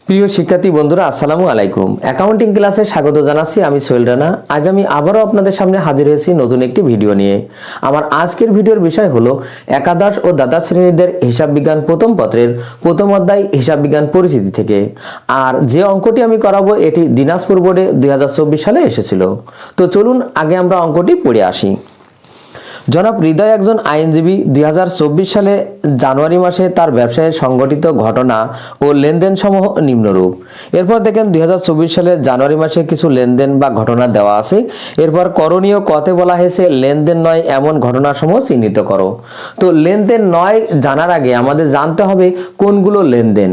প্রিয় শিক্ষার্থী বন্ধুরা, আসসালামু আলাইকুম। অ্যাকাউন্টিং ক্লাসে স্বাগত জানাচ্ছি। আমি সোহেল রানা। আজ আমি আবারও আপনাদের সামনে হাজির হয়েছি নতুন একটি ভিডিও নিয়ে। আমার আজকের ভিডিওর বিষয় হলো একাদশ ও দ্বাদশ শ্রেণীদের হিসাব বিজ্ঞান প্রথম পত্রের প্রথম অধ্যায় হিসাব বিজ্ঞান পরিচিতি থেকে। আর যে অঙ্কটি আমি করাবো এটি দিনাজপুর বোর্ডে 2024 সালে এসেছিল। তো চলুন আগে আমরা অঙ্কটি পড়ে আসি। জনাব হৃদয় একজন আইনজীবী 2024 সালে জানুয়ারি মাসে তার ব্যবসায়ে সংঘটিত ঘটনা ও লেনদেন সমূহ নিম্নরূপ। এরপর দেখেন 2024 সালের জানুয়ারি মাসে কিছু লেনদেন বা ঘটনা দেওয়া আছে। এরপর করণীয় কতে বলা হয়েছে লেনদেন নয় এমন ঘটনাসমূহ চিহ্নিত করো। তো লেনদেন নয় জানার আগে আমাদের জানতে হবে কোনগুলো লেনদেন।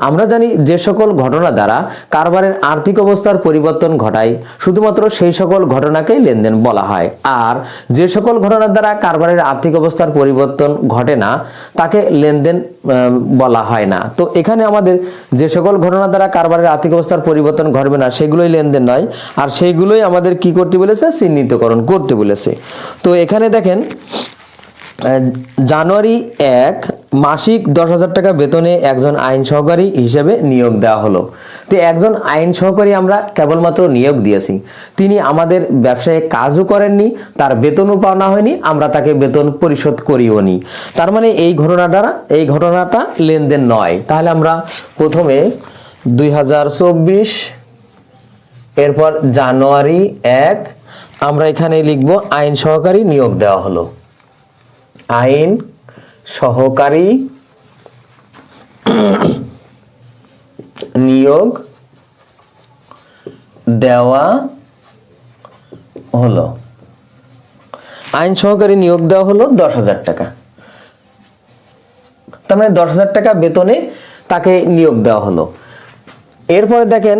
আমরা জানি যে সকল ঘটনা দ্বারা কারবারের আর্থিক অবস্থার পরিবর্তন ঘটায় শুধুমাত্র সেই সকল ঘটনাকেই লেনদেন বলা হয়। আর যে সকল ঘটনা দ্বারা কারবারের আর্থিক অবস্থার পরিবর্তন ঘটে না তাকে লেনদেন বলা হয় না। তো এখানে আমাদের যে সকল ঘটনা দ্বারা কারবারের আর্থিক অবস্থার পরিবর্তন ঘটবে না সেগুলোই লেনদেন নয়, আর সেইগুলোই আমাদের কি করতে বলেছে, চিহ্নিতকরণ করতে বলেছে। তো এখানে দেখেন জানুয়ারি 1 মাসিক 10,000 টাকা বেতনে একজন আইন সহকারী হিসেবে নিয়োগ দেওয়া হলো। তো একজন আইন সহকারী আমরা কেবলমাত্র নিয়োগ দিয়েছি, তিনি আমাদের ব্যবসায় কাজও করেননি, তার বেতনও পাওয়া হয়নি, আমরা তাকে বেতন পরিশোধ করিও নি। তার মানে এই ঘটনাটা লেনদেন নয়। তাহলে আমরা প্রথমে 2024 এরপর জানুয়ারি 1 আমরা এখানে লিখব আইন সহকারী নিয়োগ দেওয়া হলো। আইন সহকারী নিয়োগ দেওয়া হলো। আইন সহকারী নিয়োগ দেওয়া হলো 10,000 টাকা। তার মানে 10,000 টাকা বেতনে তাকে নিয়োগ দেওয়া হলো। এরপরে দেখেন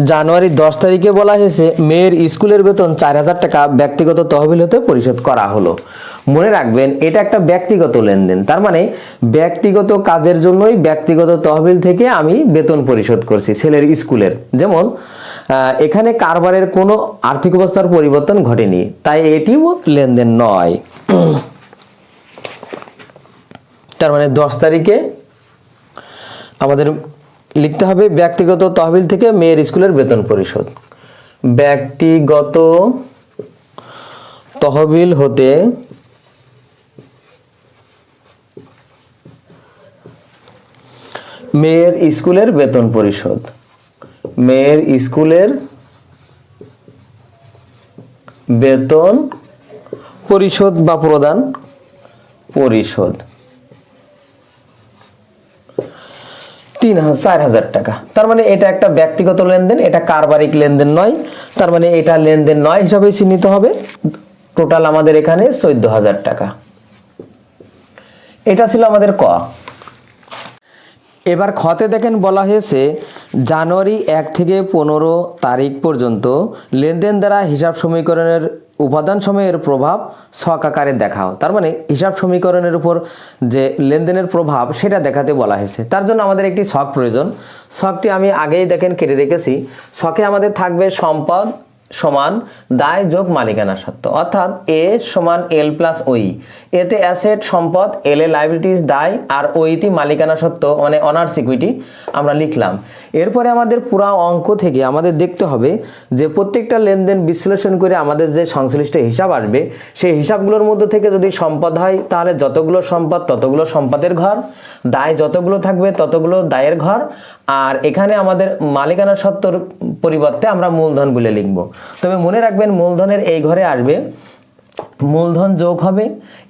জানুয়ারি 10 তারিখে বলা হয়েছে মেয়ের স্কুলের বেতন 4,000 টাকা ব্যক্তিগত তহবিল হতে পরিশোধ করা হলো। মনে রাখবেন এটা একটা ব্যক্তিগত লেনদেন, তার মানে ব্যক্তিগত কাজের জন্যই ব্যক্তিগত তহবিল থেকে আমি বেতন পরিশোধ করছি ছেলের স্কুলের। যেমন এখানে কারবারের কোনো আর্থিক অবস্থার পরিবর্তন ঘটেনি, তাই এটিও লেনদেন নয়। তার মানে 10 তারিখে আমাদের লিখতে হবে ব্যক্তিগত তহবিল থেকে মেয়ের স্কুলের বেতন পরিশোধ। ব্যক্তিগত তহবিল হতে মেয়ের স্কুলের বেতন পরিশোধ। মেয়ের স্কুলের বেতন পরিশোধ বা প্রদান পরিশোধ 4,000 টাকা। তার মানে এটা একটা ব্যক্তিগত লেনদেন, এটা কারবারিক লেনদেন নয়। তার মানে এটা লেনদেন নয় হিসাবে চিহ্নিত হবে। টোটাল আমাদের এখানে 14,000 টাকা। এটা ছিল আমাদের ক। এবার খতে দেখেন বলা হয়েছে জানুয়ারি 1 থেকে 15 তারিখ পর্যন্ত লেনদেন দ্বারা হিসাব সমীকরণের উপাদান সময়ের প্রভাব ছক আকারে দেখাও। তার মানে হিসাব সমীকরণের উপর যে লেনদেনের প্রভাব সেটা দেখাতে বলা হয়েছে। তার জন্য আমাদের একটি ছক প্রয়োজন। ছকটি আমি আগেই দেখেন কেটে রেখেছি। ছকে আমাদের থাকবে সম্পদ সমান দায় যোগ মালিকানা সত্ত্ব, অর্থাৎ এ সমান এল প্লাস ওই। এতে অ্যাসেট সম্পদ, এল এ লাইবিলিটিস দায়, আর ওইটি মালিকানা সত্ত্ব মানে অনার্স ইকুইটি আমরা লিখলাম। এরপরে আমাদের পুরো অঙ্ক থেকে আমাদের দেখতে হবে যে প্রত্যেকটা লেনদেন বিশ্লেষণ করে আমাদের যে সংশ্লিষ্ট হিসাব আসবে সেই হিসাবগুলোর মধ্যে থেকে যদি সম্পদ হয় তাহলে যতগুলো সম্পদ ততগুলো সম্পদের ঘর, দায় যতগুলো থাকবে ততগুলো দায়ের ঘর, আর এখানে আমাদের মালিকানা সত্ত্বর পরিবর্তে আমরা মূলধন বলে লিখব। তবে মনে রাখবেন মূলধনের এই ঘরে আসবে মূলধন যোগ হবে,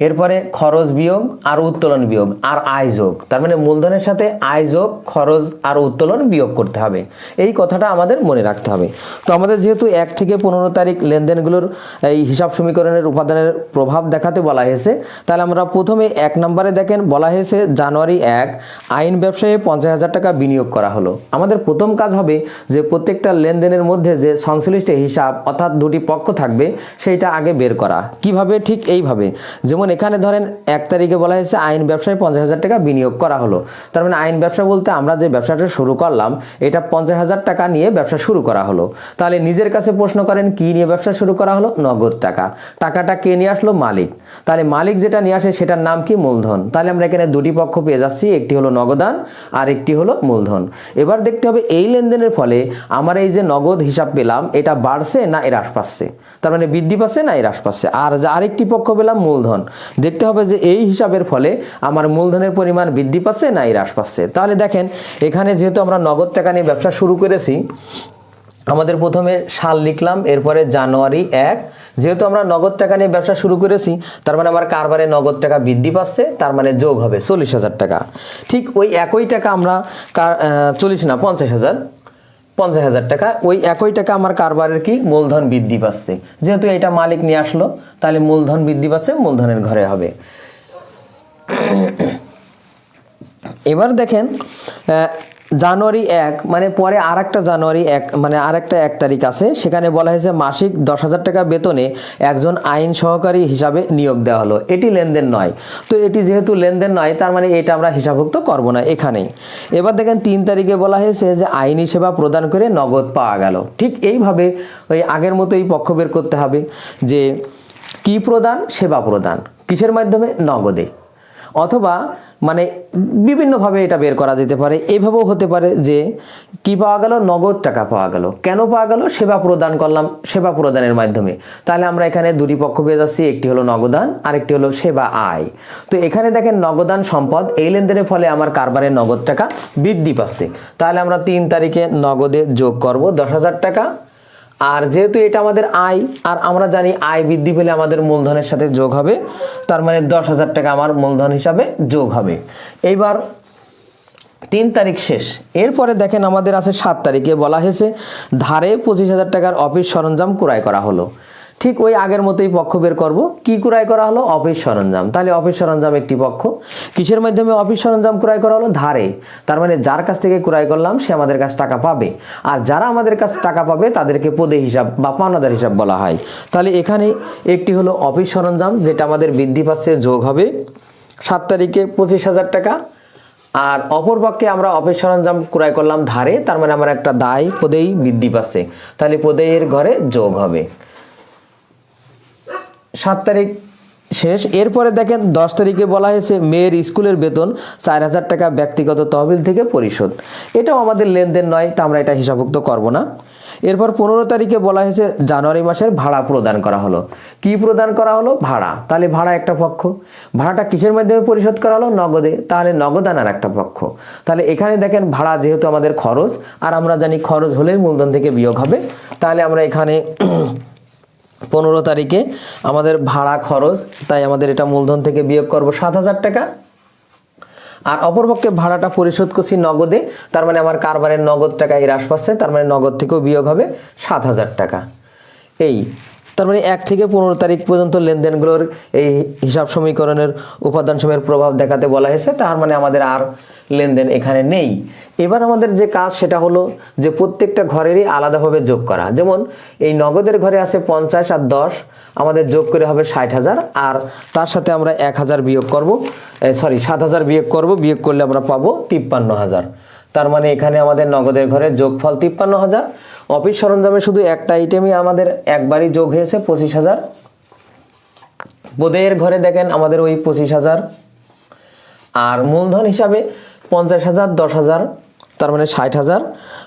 এরপরে খরচ বিয়োগ আর উত্তোলন বিয়োগ আর আয় যোগ। তার মানে মূলধনের সাথে আয় যোগ, খরচ আর উত্তোলন বিয়োগ করতে হবে। এই কথাটা আমাদের মনে রাখতে হবে। তো আমাদের যেহেতু 1 থেকে 15 তারিখ লেনদেনগুলোর এই হিসাব সমীকরণের উপাদানের প্রভাব দেখাতে বলা হয়েছে, তাহলে আমরা প্রথমে 1 নম্বরে দেখেন বলা হয়েছে জানুয়ারি 1 আইন ব্যবসায়ে 50,000 টাকা বিনিয়োগ করা হলো। আমাদের প্রথম কাজ হবে যে প্রত্যেকটা লেনদেনের মধ্যে যে সংশ্লিষ্ট হিসাব অর্থাৎ দুটি পক্ষ থাকবে সেইটা আগে বের করা। কিভাবে কিভাবে? ঠিক এইভাবে, যেমন এখানে ধরেন 1 তারিখে বলা হয়েছে আইন ব্যবসায় 50,000 টাকা বিনিয়োগ করা হলো। তার মানে আইন ব্যবসা বলতে আমরা যে ব্যবসাটা শুরু করলাম এটা 50,000 টাকা নিয়ে ব্যবসা শুরু করা হলো। তাহলে নিজের কাছে প্রশ্ন করেন কি নিয়ে ব্যবসা শুরু করা হলো? নগদ টাকা। টাকাটা কে নিয়ে আসলো? মালিক। তাহলে মালিক যেটা নিয়ে আসে সেটার নাম কি? মূলধন। তাহলে আমরা এখানে দুটি পক্ষ পেয়ে যাচ্ছি, একটি হলো নগদান আর একটি হলো মূলধন। এবার দেখতে হবে এই লেনদেনের ফলে আমার এই যে নগদ হিসাব পেলাম এটা বাড়ছে না এর হ্রাস পাচ্ছে, তার মানে বৃদ্ধি পাচ্ছে না এর হ্রাস পাচ্ছে। আর যে আরেকটি পক্ষ পেলাম মূলধন, দেখতে হবে যে এই হিসাবের ফলে আমার মূলধনের পরিমাণ বৃদ্ধি পাচ্ছে না এর হ্রাস পাচ্ছে। তাহলে দেখেন এখানে যেহেতু আমরা নগদ টাকা নিয়ে ব্যবসা শুরু করেছি, আমাদের প্রথমে সাল লিখলাম, এরপরে জানুয়ারি 1। যেহেতু আমরা নগদ টাকা নিয়ে ব্যবসা শুরু করেছি তার মানে আমার কারবারে নগদ টাকা বৃদ্ধি পাচ্ছে, তার মানে যোগ হবে 40,000 টাকা। ঠিক ওই একই টাকা আমরা 50,000 টাকা, ওই একই টাকা আমার কারবারের কি? মূলধন বৃদ্ধি পাচ্ছে। যেহেতু এটা মালিক নিয়ে আসলো তাহলে মূলধন বৃদ্ধি পাচ্ছে, মূলধনের ঘরে হবে। এবার দেখেন জানুয়ারি 1 মানে পরে আরেকটা জানুয়ারি 1 মানে আরেকটা 1 তারিখ আছে, সেখানে বলা হয়েছে মাসিক 10,000 টাকা বেতনে একজন আইন সহকারী হিসাবে নিয়োগ দেওয়া হলো। এটি লেনদেন নয়। তো এটি যেহেতু লেনদেন নয় তার মানে এটা আমরা হিসাবভুক্ত করব না এখানেই। এবার দেখেন 3 তারিখে বলা হয়েছে যে আইনি সেবা প্রদান করে নগদ পাওয়া গেল। ঠিক এইভাবে ওই আগের মতোই পক্ষ বের করতে হবে যে কি প্রদান? সেবা প্রদান। কিসের মাধ্যমে? নগদে। অথবা মানে বিভিন্নভাবে এটা বের করা যেতে পারে। এইভাবেও হতে পারে যে কি পাওয়া গেল? নগদ টাকা পাওয়া গেল। কেন পাওয়া গেল? সেবা প্রদান করলাম, সেবা প্রদানের মাধ্যমে। তাহলে আমরা এখানে দুটি পক্ষ পেয়ে যাচ্ছি, একটি হলো নগদান আর একটি হলো সেবা আয়। তো এখানে দেখেন নগদান সম্পদ, এই লেনদেনের ফলে আমার কারবারে নগদ টাকা বৃদ্ধি পাচ্ছে। তাহলে আমরা 3 তারিখে নগদে যোগ করব 10,000 টাকা। আর যেহেতু এটা আমাদের আয়, আর আমরা জানি আয় বৃদ্ধি পেলে আমাদের মূলধনের সাথে যোগ হবে, তার মানে 10,000 টাকা আমার মূলধন হিসাবে যোগ হবে। এইবার 3 তারিখ শেষ। এরপরে দেখেন আমাদের আছে 7 তারিখে বলা হয়েছে ধারে 25,000 টাকার অফিস সরঞ্জাম ক্রয় করা হলো। ঠিক ওই আগের মতোই পক্ষ বের করব। কি ক্রয় করা হলো? অফিস সরঞ্জাম। তাহলে অফিস সরঞ্জাম একটি পক্ষ। কিসের মাধ্যমে অফিস সরঞ্জাম ক্রয় করা হলো? ধারে। তার মানে যার কাছ থেকে ক্রয় করলাম সে আমাদের কাছে টাকা পাবে, আর যারা আমাদের কাছে টাকা পাবে তাদেরকে পদে হিসাব বা পাওনাদার হিসাব বলা হয়। তাহলে এখানে একটি হলো অফিস সরঞ্জাম যেটা আমাদের বৃদ্ধি পাচ্ছে, যোগ হবে 7 তারিখে 25,000 টাকা। আর অপরপক্ষে আমরা অফিস সরঞ্জাম ক্রয় করলাম ধারে, তার মানে আমার একটা দায় পদেই বৃদ্ধি পাচ্ছে, তাহলে পদের ঘরে যোগ হবে। 7 তারিখ শেষ। এরপরে দেখেন 10 তারিখে বলা হয়েছে মেয়ের স্কুলের বেতন 4,000 টাকা ব্যক্তিগত তহবিল থেকে পরিশোধ। এটাও আমাদের লেনদেন নয়, তা আমরা এটা হিসাবভুক্ত করব না। এরপর 15 তারিখে বলা হয়েছে জানুয়ারি মাসের ভাড়া প্রদান করা হলো। কি প্রদান করা হলো? ভাড়া। তাহলে ভাড়া একটা পক্ষ। ভাড়াটা কিসের মাধ্যমে পরিশোধ করা হলো? নগদে। তাহলে নগদান আর একটা পক্ষ। তাহলে এখানে দেখেন ভাড়া যেহেতু আমাদের খরচ, আর আমরা জানি খরচ হলেই মূলধন থেকে বিয়োগ হবে, তাহলে আমরা এখানে 15 তারিখে আমাদের ভাড়া খরচ, তাই আমাদের এটা মূলধন থেকে বিয়োগ করব 7,000 টাকা। আর অপরপক্ষে ভাড়াটা পরিশোধ করছি নগদে, তার মানে আমার কারবারের নগদ টাকা হ্রাস পাচ্ছে, তার মানে নগদ থেকেও বিয়োগ হবে 7,000 টাকা। এই তার মানে 1 থেকে 15 তারিখ পর্যন্ত লেনদেনগুলোর এই হিসাব সমীকরণের উপাদান সমূহের প্রভাব দেখাতে বলা হয়েছে, তার মানে আমাদের আর লেনদেন এখানে নেই। এবার আমাদের যে কাজ সেটা হলো যে প্রত্যেকটা ঘরেরই আলাদাভাবে যোগ করা। যেমন এই নগদের ঘরে আছে 50 আর 10, আমাদের যোগ করে হবে 60,000, আর তার সাথে আমরা 1,000 বিয়োগ করব, 7,000 বিয়োগ করব, বিয়োগ করলে আমরা পাবো 53,000। তার মানে এখানে আমাদের নগদের ঘরে যোগফল 53,000। অফিস সরঞ্জামে শুধু একটা আইটেমই আমাদের একবারই যোগ হয়েছে 25,000। পদের ঘরে দেখেন আমাদের ওই 25,000, আর মূলধন হিসাবে 50,000, 10,000, তার মানে 60,000,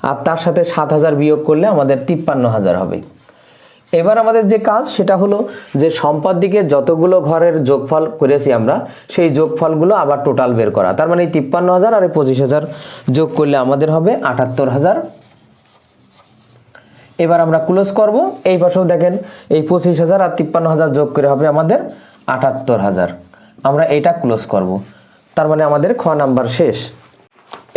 আর তার সাথে 7,000 বিয়োগ করলে আমাদের 53,000 হবে। এবার আমাদের যে কাজ সেটা হলো যে সম্পদ দিকে যতগুলো ঘরের যোগফল করেছি আমরা, সেই যোগফলগুলো আবার টোটাল বের করা। তার মানে 53,000 আর 25,000 যোগ করলে আমাদের হবে 78,000। এবার আমরা ক্লোজ করব। এই পাশেও দেখেন এই 25,000 আর 53,000 যোগ করে হবে আমাদের 78,000। আমরা এটা ক্লোজ করব। তার মানে আমাদের খ নাম্বার শেষ।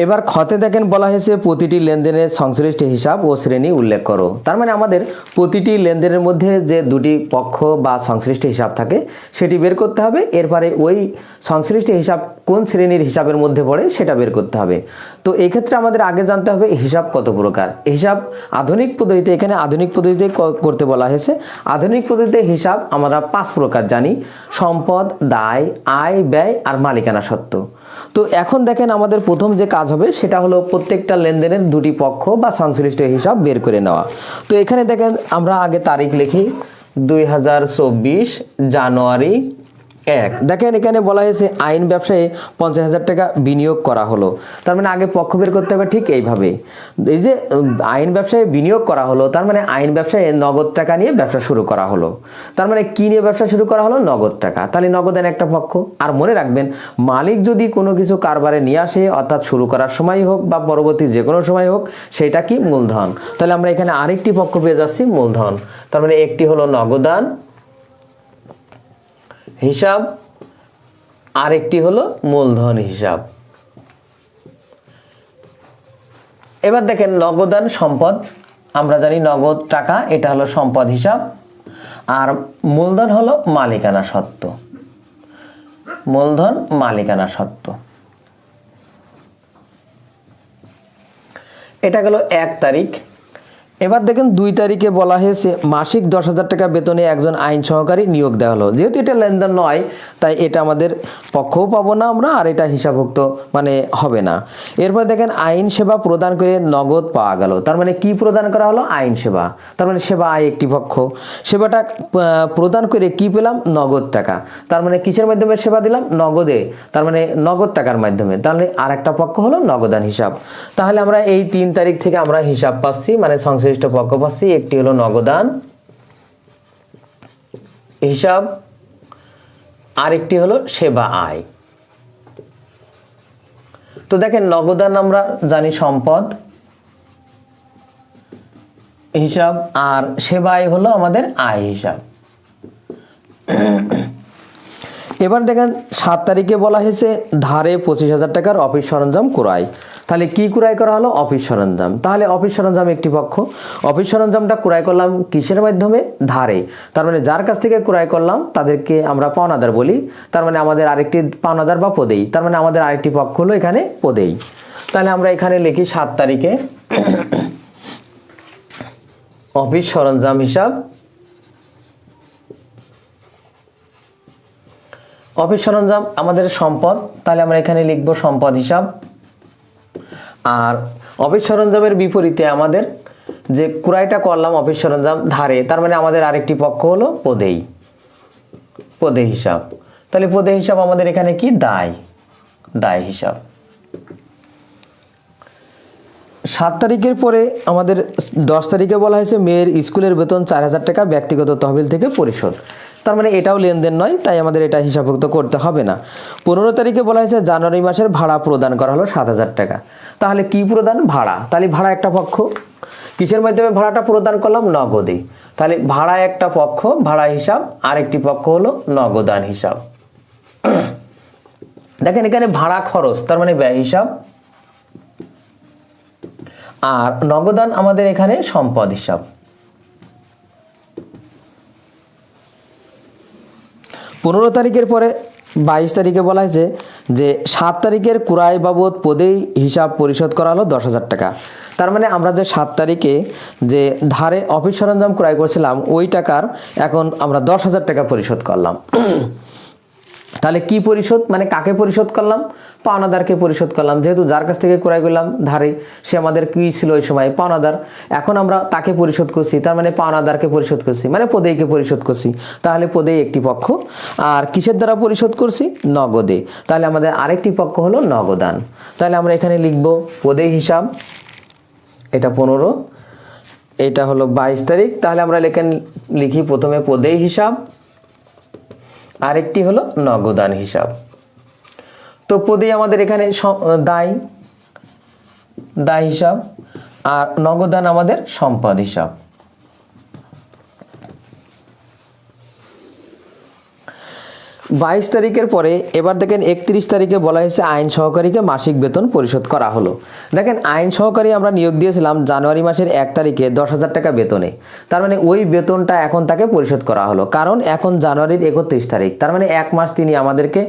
এবার খতে দেখেন বলা হয়েছে প্রতিটি লেনদেনের সংশ্লিষ্ট হিসাব ও শ্রেণী উল্লেখ করো। তার মানে আমাদের প্রতিটি লেনদেনের মধ্যে যে দুটি পক্ষ বা সংশ্লিষ্ট হিসাব থাকে সেটি বের করতে হবে। এরপরে ওই সংশ্লিষ্ট হিসাব কোন শ্রেণীর হিসাবের মধ্যে পড়ে সেটা বের করতে হবে। তো এই ক্ষেত্রে আমাদের আগে জানতে হবে হিসাব কত প্রকার। হিসাব আধুনিক পদ্ধতিতে, এখানে আধুনিক পদ্ধতিতে করতে বলা হয়েছে। আধুনিক পদ্ধতিতে হিসাব আমরা 5 প্রকার জানি: সম্পদ, দায়, আয়, ব্যয় আর মালিকানা সত্ত্ব। তো এখন দেখেন আমাদের প্রথম যে কাজ হবে সেটা হলো প্রত্যেকটা লেনদেনের দুটি পক্ষ বা সংশ্লিষ্ট হিসাব বের করে নেওয়া। তো এখানে দেখেন আমরা আগে তারিখ লিখি 2024 জানুয়ারি 1। দেখেন এখানে বলা হয়েছে আইন ব্যবসায়ে 50,000 টাকা বিনিয়োগ করা হলো। তার মানে আগে পক্ষ বের করতে হবে ঠিক এইভাবে। এই যে আইন ব্যবসায়ে বিনিয়োগ করা হলো, তার মানে আইন ব্যবসায়ে নগদ টাকা নিয়ে ব্যবসা শুরু করা হলো। তার মানে কি নিয়ে ব্যবসা শুরু করা হলো? নগদ টাকা। তাহলে নগদান একটা পক্ষ। আর মনে রাখবেন, মালিক যদি কোনো কিছু কারবারে নিয়ে আসে, অর্থাৎ শুরু করার সময় হোক বা পরবর্তী যে কোনো সময় হোক, সেটা কি? মূলধন। তাহলে আমরা এখানে আরেকটি পক্ষ পেয়ে যাচ্ছি, মূলধন। তার মানে একটি হলো নগদান হিসাব, আরেকটি হলো মূলধন হিসাব। এবার দেখেন নগদান সম্পদ, আমরা জানি নগদ টাকা, এটা হলো সম্পদ হিসাব। আর মূলধন হলো মালিকানা সত্ত্ব। মূলধন মালিকানা সত্ত্ব। এটা গেল 1 তারিখ। এবার দেখেন 2 তারিখে বলা হয়েছে মাসিক 10,000 টাকা বেতনে একজন আইন সহকারী নিয়োগ দেওয়া হলো। যেহেতু এটা লেনদেন নয়, তাই এটা আমাদের পক্ষও পাবো না আমরা, আর এটা হিসাবভুক্ত মানে হবে না। এরপর দেখেন আইন সেবা প্রদান করে নগদ পাওয়া গেল। তার মানে কি প্রদান করা হলো? আইন সেবা। তার মানে সেবা আয় একটি পক্ষ। সেবাটা প্রদান করে কি পেলাম? নগদ টাকা। তার মানে কিসের মাধ্যমে সেবা দিলাম? নগদে। তার মানে নগদ টাকার মাধ্যমে। তাহলে আর একটা পক্ষ হলো নগদান হিসাব। তাহলে আমরা এই 3 তারিখ থেকে আমরা হিসাব পাচ্ছি, মানে সংশ্লিষ্ট পক্ষ পাচ্ছি। একটি হলো নগদান হিসাব, আরেকটি হলো সেবা আয়। তো দেখেন নগদান আমরা জানি সম্পদ হিসাব, আর সেবা আয় হলো আমাদের আয় হিসাব। এবার দেখেন 7 তারিখে বলা হয়েছে ধারে 25,000 টাকার অফিস সরঞ্জাম ক্রয়। তাহলে কি ক্রয় করা হলো? অফিস সরঞ্জাম। তাহলে অফিস সরঞ্জাম একটি পক্ষ। অফিস সরঞ্জামটা ক্রয় করলাম কিসের মাধ্যমে? ধারে। তার মানে যার কাছ থেকে ক্রয় করলাম তাদেরকে আমরা পাওনাদার বলি। তার মানে আমাদের আরেকটি পাওনাদার বা পদেই। তার মানে আমাদের আরেকটি পক্ষ হলো এখানে পদেই। তাহলে আমরা এখানে লিখি 7 তারিখে অফিস সরঞ্জাম হিসাব, অফিস সরঞ্জাম আমাদের সম্পদ। তাহলে আমরা এখানে লিখব সম্পদ হিসাব। আর অফিস সরঞ্জামের বিপরীতে আমাদের যে ক্রয়টা করলাম অফিস সরঞ্জাম ধারে, তার মানে আমাদের আরেকটি পক্ষ হলো পদেই, পদে হিসাব। তাহলে পদে হিসাব আমাদের এখানে কি? দায়, দায় হিসাব। 7 তারিখের পরে আমাদের 10 তারিখে বলা হয়েছে মেয়ের স্কুলের বেতন 4,000 টাকা ব্যক্তিগত তহবিল থেকে পরিশোধ। তার মানে এটাও লেনদেন নয়, তাই আমাদের এটা হিসাবভুক্ত করতে হবে না। 15 তারিখে বলা হয়েছে জানুয়ারি মাসের ভাড়া প্রদান করা হলো 7,000 টাকা। তাহলে কি প্রদান? ভাড়া। তাহলে ভাড়া একটা পক্ষ। কিসের মাধ্যমে ভাড়াটা প্রদান করলাম? নগদে। তাহলে ভাড়া একটা পক্ষ, ভাড়া হিসাব, আরেকটি পক্ষ হলো নগদান হিসাব। দেখেন এখানে ভাড়া খরচ, তার মানে ব্যয় হিসাব। আর নগদান আমাদের এখানে সম্পদ হিসাব। 15 তারিখের পরে 22 তারিখে বলা হয়েছে যে 7 তারিখের ক্রয় বাবদ পদেই হিসাব পরিশোধ করা হলো 10,000 টাকা। তার মানে আমরা যে 7 তারিখে যে ধারে অফিস সরঞ্জাম ক্রয় করছিলাম ওই টাকার এখন আমরা 10,000 টাকা পরিশোধ করলাম। তাহলে কি পরিশোধ? মানে কাকে পরিশোধ করলাম? পাওনাদারকে পরিশোধ করলাম। যেহেতু যার কাছ থেকে ক্রয় করলাম ধারে, সে আমাদের কি ছিল ওই সময়? পাওনাদার। এখন আমরা তাকে পরিশোধ করছি, তার মানে পাওনাদারকে পরিশোধ করছি, মানে পদেইকে পরিশোধ করছি। তাহলে পদেই একটি পক্ষ। আর কিসের দ্বারা পরিশোধ করছি? নগদে। তাহলে আমাদের আরেকটি পক্ষ হলো নগদান। তাহলে আমরা এখানে লিখব পদেই হিসাব, এটা 15, এটা হলো 22 তারিখ। তাহলে আমরা লিখি প্রথমে পদেই হিসাব, আরেকটি হলো নগদান হিসাব। তো পদেই আমাদের এখানে দায়, দায় হিসাব, আর নগদান আমাদের সম্পদ হিসাব। 22 তারিখের পরে এবার দেখেন 31 তারিখে বলা হয়েছে আইন সহকারীকে মাসিক বেতন পরিশোধ করা হলো। দেখেন আইন সহকারী আমরা নিয়োগ দিয়েছিলাম জানুয়ারি মাসের 1 তারিখে 10,000 টাকা বেতনে, তার মানে ওই বেতনটা এখন তাকে পরিশোধ করা হলো, কারণ এখন জানুয়ারির 31 তারিখ, তার মানে 1 মাস তিনি আমাদেরকে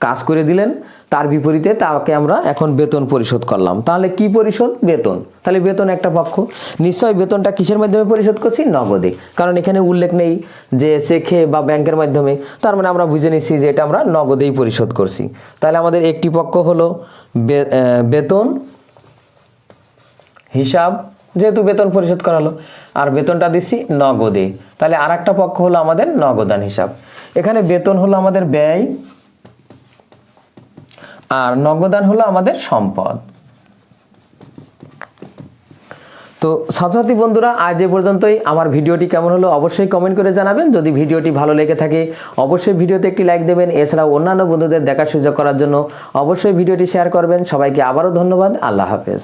কাজ করে দিলেন, তার বিপরীতে তাকে আমরা এখন বেতন পরিশোধ করলাম। তাহলে কি পরিশোধ? বেতন। তাহলে বেতন একটা পক্ষ, নিশ্চয়ই বেতনটা কিসের মাধ্যমে পরিশোধ করছি? নগদে, কারণ এখানে উল্লেখ নেই যে চেকে বা ব্যাংকের মাধ্যমে, তার মানে আমরা বুঝে নিচ্ছি যে এটা আমরা নগদেই পরিশোধ করছি। তাহলে আমাদের একটি পক্ষ হলো বেতন হিসাব, যেহেতু বেতন পরিশোধ করা হলো, আর বেতনটা দিচ্ছি নগদে। তাহলে আর একটা পক্ষ হলো আমাদের নগদান হিসাব। এখানে বেতন হলো আমাদের ব্যয় আর নগদান হলো আমাদের সম্পদ। তো ছাত্রছাত্রী বন্ধুরা, আজ এ পর্যন্তই। আমার ভিডিওটি কেমন হলো অবশ্যই কমেন্ট করে জানাবেন। যদি ভিডিওটি ভালো লেগে থাকে অবশ্যই ভিডিওতে একটি লাইক দেবেন। এছাড়াও অন্যান্য বন্ধুদের দেখার সুযোগ করার জন্য অবশ্যই ভিডিওটি শেয়ার করবেন। সবাইকে আবারও ধন্যবাদ। আল্লাহ হাফেজ।